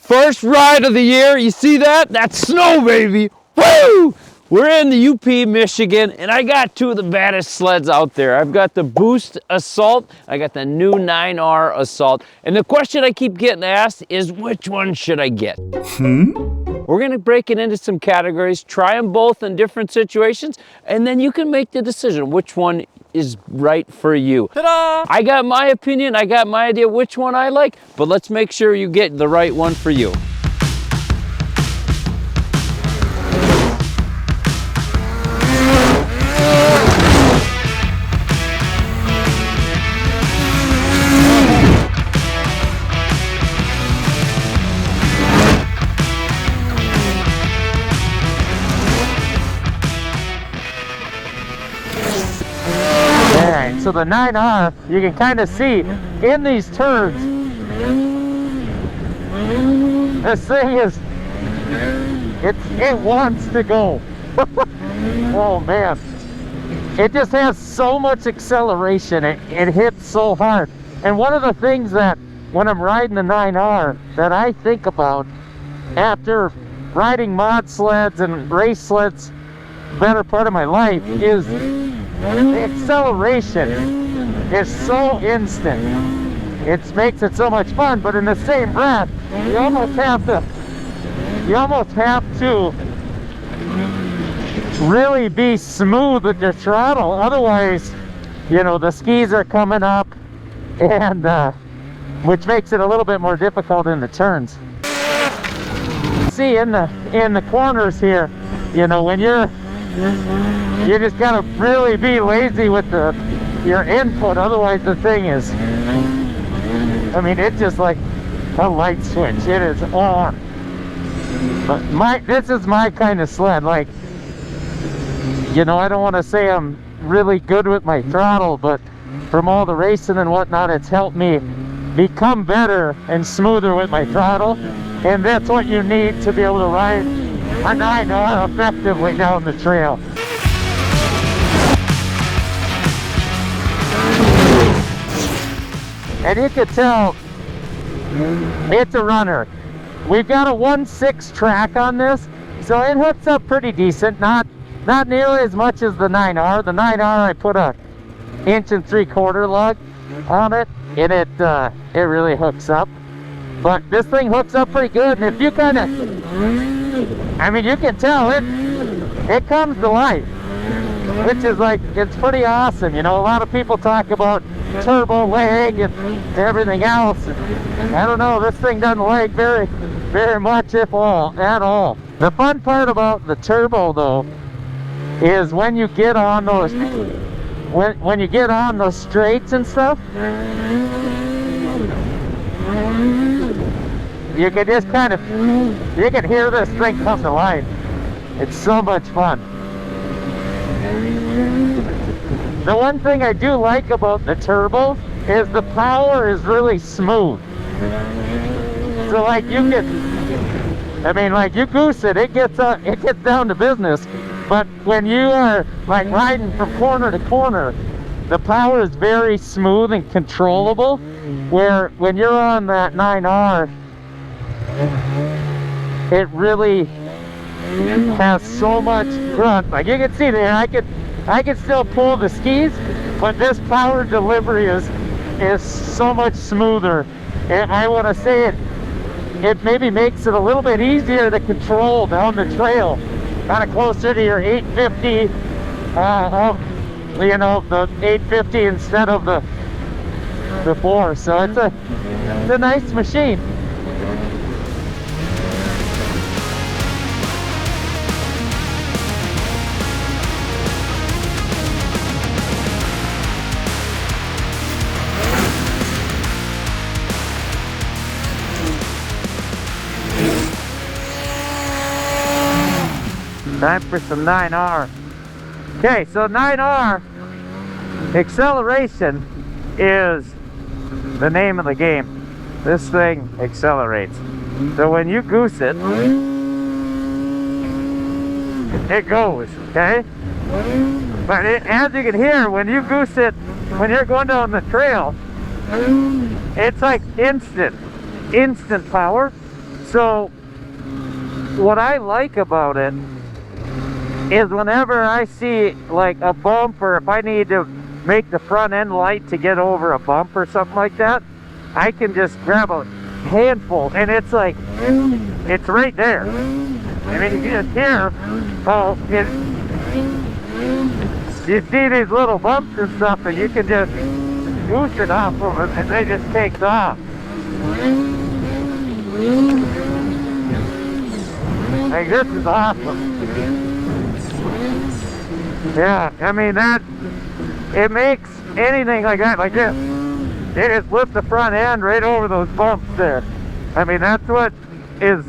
First ride of the year. You see that? That's snow, baby. Woo! We're in the UP, Michigan, and I got two of the baddest sleds out there. I've got the Boost Assault. I got the new 9R Assault. And the question I keep getting asked is, which one should I get? We're gonna break it into some categories, try them both in different situations, and then you can make the decision which one is right for you. Ta-da! I got my opinion, I got my idea which one I like, but let's make sure you get the right one for you. So the 9R, you can kind of see in these turns, this thing is, it wants to go. Oh man, it just has so much acceleration. It hits so hard. And one of the things that when I'm riding the 9R that I think about after riding mod sleds and race sleds better part of my life is the acceleration is so instant. It makes it so much fun, but in the same breath, you almost have to really be smooth with your throttle. Otherwise, you know, the skis are coming up, and which makes it a little bit more difficult in the turns. See in the corners here, you know, when you just gotta really be lazy with your input, otherwise the thing is, I mean, it's just like a light switch. It is on. But this is my kind of sled. Like, you know, I don't want to say I'm really good with my throttle, but from all the racing and whatnot, it's helped me become better and smoother with my throttle, and that's what you need to be able to ride a 9R effectively down the trail. And you can tell it's a runner. We've got a 1/6 track on this, so it hooks up pretty decent. Not nearly as much as the 9R. The 9R, I put a 1 3/4 lug on it, and it really hooks up. But this thing hooks up pretty good, and if you kind of, I mean, you can tell it comes to life, which is like, it's pretty awesome. You know, a lot of people talk about turbo lag and everything else. I don't know, this thing doesn't lag very, very much, if at all. The fun part about the turbo though is when you get on those when you get on those straights and stuff, you can just kind of, you can hear this thing come to life. It's so much fun. The one thing I do like about the turbo is the power is really smooth. So like you can, I mean, like you goose it, it gets down to business. But when you are like riding from corner to corner, the power is very smooth and controllable. Where when you're on that 9R, it really has so much grunt. Like you can see there, I could still pull the skis, but this power delivery is so much smoother. And I want to say it maybe makes it a little bit easier to control down the trail, kind of closer to your 850, you know, the 850 instead of the 4. So it's a nice machine. Time for some 9R. Okay, so 9R acceleration is the name of the game. This thing accelerates. So when you goose it, it goes, okay? But as you can hear, when you goose it, when you're going down the trail, it's like instant power. So what I like about it is whenever I see like a bump, or if I need to make the front end light to get over a bump or something like that, I can just grab a handful and it's like, it's right there. I mean, you can hear how you see these little bumps and stuff, and you can just goose it off of it and they just takes off. Like, this is awesome. Yeah, I mean, it makes anything like that, like this. It just lifts the front end right over those bumps there. I mean, that's what is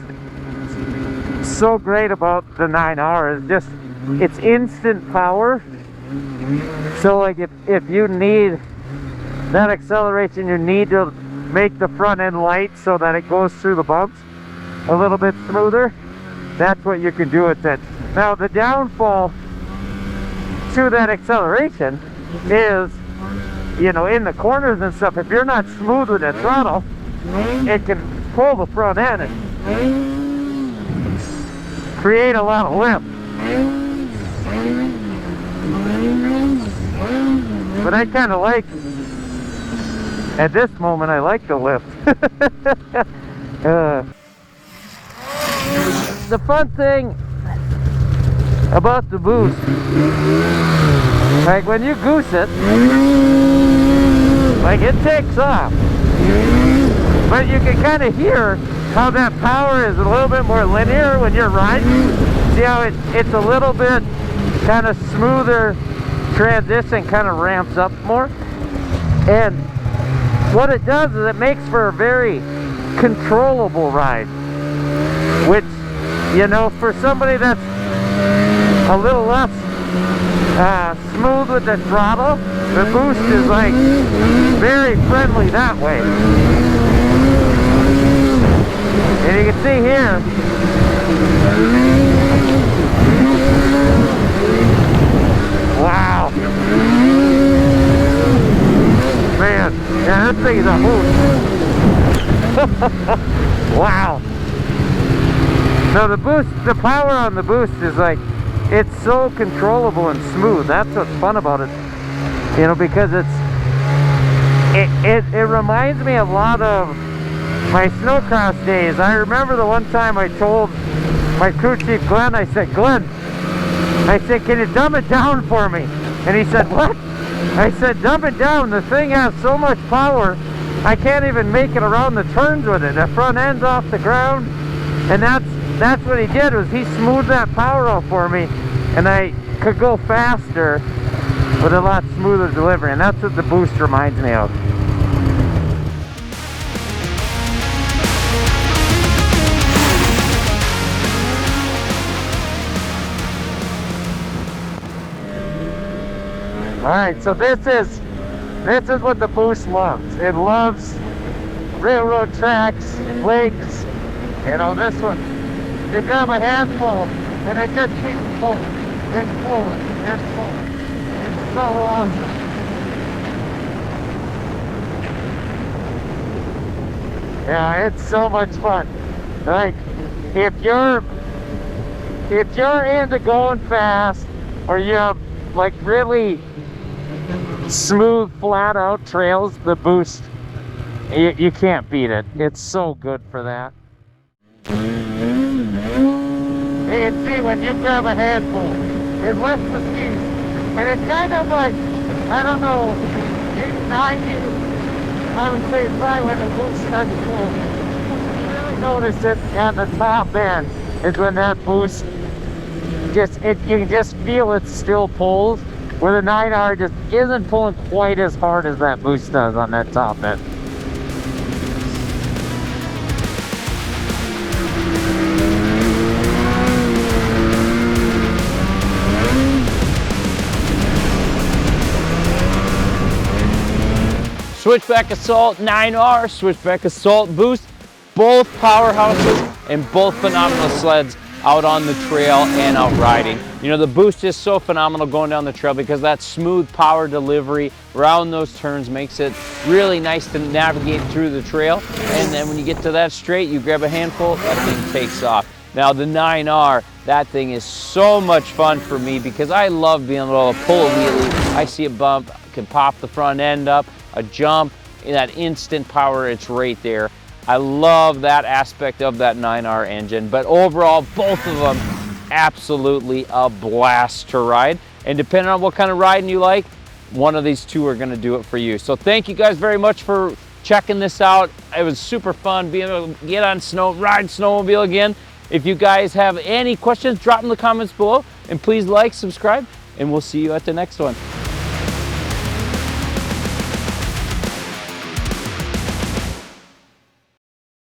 so great about the 9R, is just, it's instant power. So like if you need that acceleration, you need to make the front end light so that it goes through the bumps a little bit smoother. That's what you can do with it. Now the downfall to that acceleration is, you know, in the corners and stuff, if you're not smooth with that throttle, it can pull the front end and create a lot of lift. But I kind of like, at this moment, I like the lift. The fun thing about the boost, like when you goose it, like it takes off, but you can kind of hear how that power is a little bit more linear when you're riding. See how it's a little bit kind of smoother transition, kind of ramps up more. And what it does is it makes for a very controllable ride, which, you know, for somebody that's a little less smooth with the throttle, the boost is like very friendly that way. And you can see here, wow, man, yeah, that thing is a hoot. Wow. No, the boost, the power on the boost is like, it's so controllable and smooth. That's what's fun about it, you know, because it reminds me a lot of my snowcross days. I remember the one time I told my crew chief Glenn, I said, Glenn, I said, can you dumb it down for me? And he said, what? I said, dumb it down. The thing has so much power, I can't even make it around the turns with it. The front end's off the ground, and that's what he did, was he smoothed that power out for me, and I could go faster with a lot smoother delivery, and that's what the boost reminds me of. Alright, so this is what the boost loves. It loves railroad tracks, lakes. You know, this one, you grab a handful and it just keeps pulling and pulling and pulling. It's so awesome. Yeah, it's so much fun. Like, if you're into going fast, or you have like really smooth, flat out trails, the boost, you can't beat it. It's so good for that. You can see when you grab a handful, it lifts the skis, and it's kind of like, I don't know, 90, I would say probably when the boost starts to pull. You really notice it at the top end is when that boost you can just feel it still pulls, where the 9R just isn't pulling quite as hard as that boost does on that top end. Switchback Assault 9R, Switchback Assault Boost, both powerhouses and both phenomenal sleds out on the trail and out riding. You know, the boost is so phenomenal going down the trail because that smooth power delivery around those turns makes it really nice to navigate through the trail. And then when you get to that straight, you grab a handful, that thing takes off. Now the 9R, that thing is so much fun for me because I love being able to pull a wheelie. I see a bump, I can pop the front end up, a jump, that instant power, it's right there. I love that aspect of that 9R engine, but overall, both of them, absolutely a blast to ride. And depending on what kind of riding you like, one of these two are gonna do it for you. So thank you guys very much for checking this out. It was super fun being able to get on snow, ride snowmobile again. If you guys have any questions, drop them in the comments below, and please like, subscribe, and we'll see you at the next one.